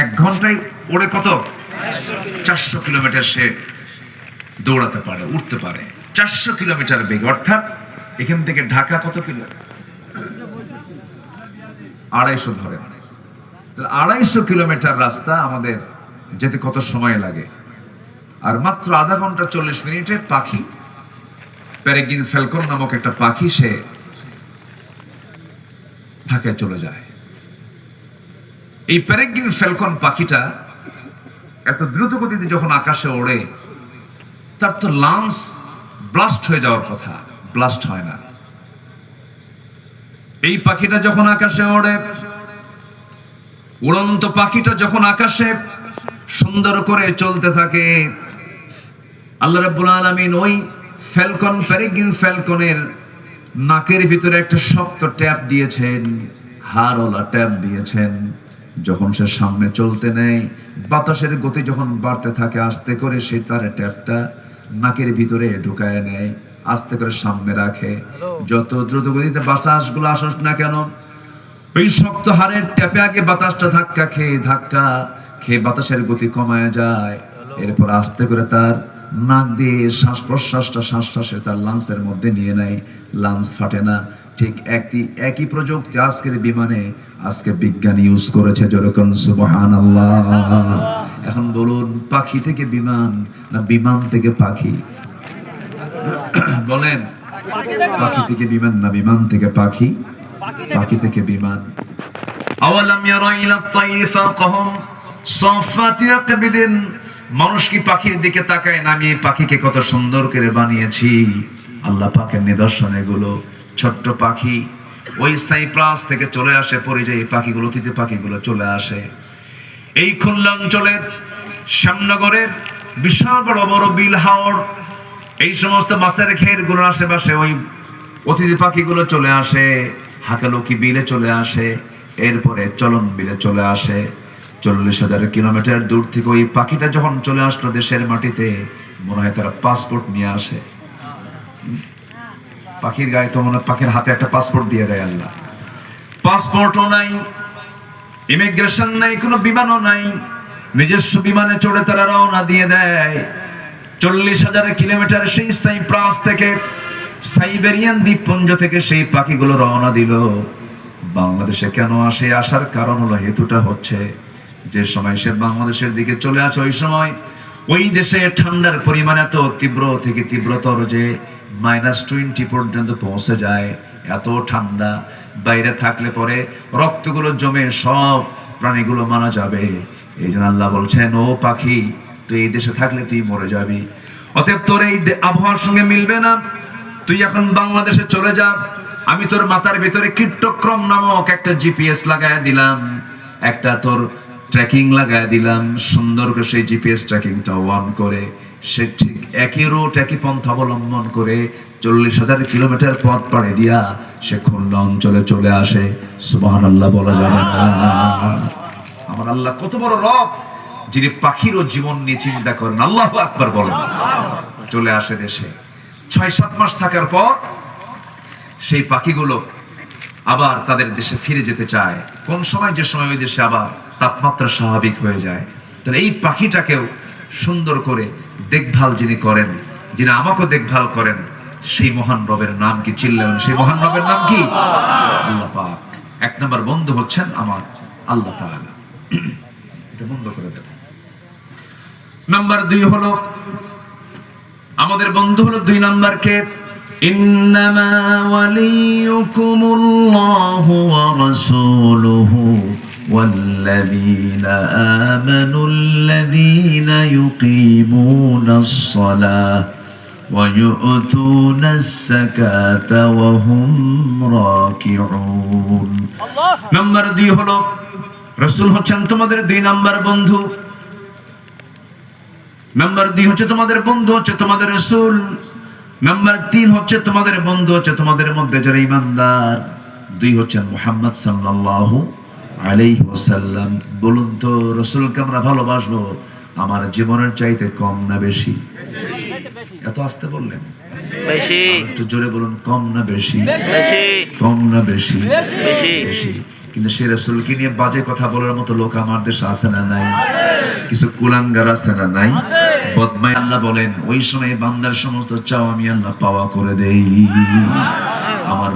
1 ঘন্টায় ওড়ে কত 400 কিলোমিটার সে দৌড়াতে পারে, উঠতে পারে 400 কিলোমিটার বেগে। অর্থাৎ এখান থেকে ঢাকা কত কিলো? 250 ধরেন। 250 কিলোমিটার রাস্তা আমাদের যেতে কত সময় লাগে? আর মাত্র আধা ঘন্টা 40 মিনিটে পাখি পেরেগ্রিন ফ্যালকন নামক একটা পাখি সে ঢাকায় চলে যায়। এই পেরেগ্রিন ফ্যালকন পাখিটা এত দ্রুত গতিতে যখন আকাশে ওড়ে, তার তো লাঞ্চ ব্লাস্ট হয়ে যাওয়ার কথা, ব্লাস্ট হয় না। এই পাখিটা যখন আকাশে ওড়ে, উড়ন্ত পাখিটা যখন আকাশে সুন্দর করে চলতে থাকে, আল্লাহ রাব্বুল আলামিন ওই ফ্যালকন পেরেগ্রিন ফ্যালকনের নাকের ভিতরে একটা শক্ত ট্যাপ দিয়েছেন, হাড়ওয়ালা ট্যাপ দিয়েছেন। যখন সে সামনে চলতে নেয়, বাতাসের গতি যখন বাড়তে থাকে, আস্তে করে সে তার ট্যাপটা নাকের ভিতরে ঢুকায় নেয়, আস্তে করে সামনে রাখে। যত দ্রুত গতিতে বাতাসগুলো আসুক না কেন, ওই শক্ত হাড়ের ট্যাপে আগে বাতাসটা ধাক্কা খেয়ে বাতাসের গতি কমায় যায়। এরপর আস্তে করে তার নাক দিয়ে শ্বাস প্রশ্বাসে তার লাঞ্চের মধ্যে নিয়ে নেয়, লাঞ্চ ফাটে না। ঠিক একই প্রযুক্তি আজকের বিমানে আজকে বিজ্ঞানী ইউজ করেছে, যেরকম সুবহানাল্লাহ। এখন বলুন, পাখি থেকে বিমান না বিমান থেকে পাখি? বলেন, পাখি থেকে বিমান না বিমান থেকে পাখি? পাখি থেকে বিমান। আওয়ালাম ইয়ারা ইলা তাইরি ফাওকাহুম সাফাতি ইয়াকবিদিন। মানুষ কি পাখির দিকে তাকায় না? আমি এই পাখিকে কত সুন্দর করে বানিয়েছি। আল্লাহ পাকের নিদর্শন এগুলো। ছোট্ট পাখি ওই সাইপ্রাস থেকে চলে আসে, পরিযায়ী পাখিগুলো, অতিথি পাখিগুলো চলে আসে এই খুলনা অঞ্চলের শ্যামনগরের বিশাল বড় বড় বিল হাওড়, এই সমস্ত মাছের ঘেরগুলোর আশেপাশে ওই অতিথি পাখিগুলো চলে আসে। হাকালুকি বিলে চলে আসে, এরপরে চলন বিলে চলে আসে। 40,000 কিলোমিটার দূর থেকে ওই পাখিটা যখন চলে আসলো দেশের মাটিতে, মনে হয় তারা পাসপোর্ট নিয়ে আসে। পাখির গায়ে তো মনে হয় পাখির হাতে একটা পাসপোর্ট দিয়ে দেয় আল্লাহ। পাসপোর্টও নাই, ইমিগ্রেশন নাই, কোনো বিমানও নাই, নিজস্ব বিমানে চড়ে তারা রওনা দিয়ে দেয়। 40,000 কিলোমিটার সেই সাইপ্রাস থেকে, সাইবেরিয়ান দ্বীপপুঞ্জ থেকে সেই পাখিগুলো রওনা দিল। বাংলাদেশে কেন আসে? আসার কারণ হলো, হেতুটা হচ্ছে যে সময় সে বাংলাদেশের দিকে চলে আসে, ওই সময় ওই দেশে ঠান্ডার পরিমাণ এত তীব্র থেকে তীব্রতর যে -20 পর্যন্ত পৌঁছে যায়। এত ঠান্ডা, বাইরে থাকলে পরে রক্তগুলো জমে সব প্রাণীগুলো মারা যাবে। এই জন্য আল্লাহ বলছেন, ও পাখি, তুই এই দেশে থাকলে তুই মরে যাবি, অতএব তোর এই আবহাওয়ার সঙ্গে মিলবে না, তুই এখন বাংলাদেশে চলে যা। আমি তোর মাথার ভিতরে কীটক্রম নামক একটা জিপিএস লাগায় দিলাম, একটা তোর ট্র্যাকিং লাগায় দিলাম। সুন্দর করে সেই জিপিএস ট্র্যাকিংটা অন করে সে ঠিক একই রুট, একই পন্থা অবলম্বন করে 40,000 কিলোমিটার পথ পাড়ি দিয়া সে খুলনা অঞ্চলে চলে আসে। সুবহানাল্লাহ বলা যাবে না? আমার আল্লাহ কত বড় রব, যিনি পাখিরও জীবন নিয়ে চিন্তা করেন। আল্লাহু আকবার বলেন। চলে আসে দেশে, 6-7 মাস থাকার পর সেই পাখিগুলো আবার তাদের দেশে ফিরে যেতে চায়। কোন সময়? যে সময় ওই দেশে আবার তাপমাত্রা স্বাভাবিক হয়ে যায়। তাহলে এই পাখিটাকেও সুন্দর করে দেখভাল যিনি করেন, যিনি আমাকেও দেখভাল করেন, সেই মহান রবের নাম কি? চিল্লাবেন, সেই মহান রবের নাম কি? আল্লাহ পাক। 1 নম্বর বন্ধু হচ্ছেন আমার আল্লাহ তাআলা। এটা বন্ধ করে দেব। নাম্বার 2 হলো আমাদের বন্ধু হলো 2 নাম্বার কে? ইন্নামা ওয়ালিয়ুকুমুল্লাহু ওয়া রাসূলুহু ওয়াল্লাযীনা আমানুল্লাযীনা ইউকিমুনাস সালাহ ওয়া ইউতুনাস যাকাতা ওয়া হুম রাকিউন। নাম্বার 2 হলো রাসূল হচ্ছেন তোমাদের 2 নাম্বার বন্ধু। নাম্বার 2 হচ্ছে তোমাদের বন্ধু হচ্ছে তোমাদের রাসূল। নাম্বার 3 হচ্ছে তোমাদের বন্ধু হচ্ছে তোমাদের মধ্যে যারা ঈমানদার। 2 হচ্ছেন মুহাম্মদ সাল্লাল্লাহু আলাইহি ওয়াসাল্লাম। বলুন তো, রাসূলকে আমরা ভালোবাসবো আমার জীবনের চাইতে কম না বেশি? এত আস্তে বললেন, বেশি। একটু জোরে বলুন, কম না বেশি? বেশি। কম না বেশি? বেশি। বেশি। কিন্তু সেই রাসূলকে নিয়ে বাজে কথা বলার মতো লোক আমার দেশে আছে না নাই? কিছু কুলাঙ্গার আছে না নাই? বদমাই। আল্লাহ বলেন ওই সময় বান্দার সমস্ত চাও আমি আল্লাহ পাওয়া করে দেই। আমার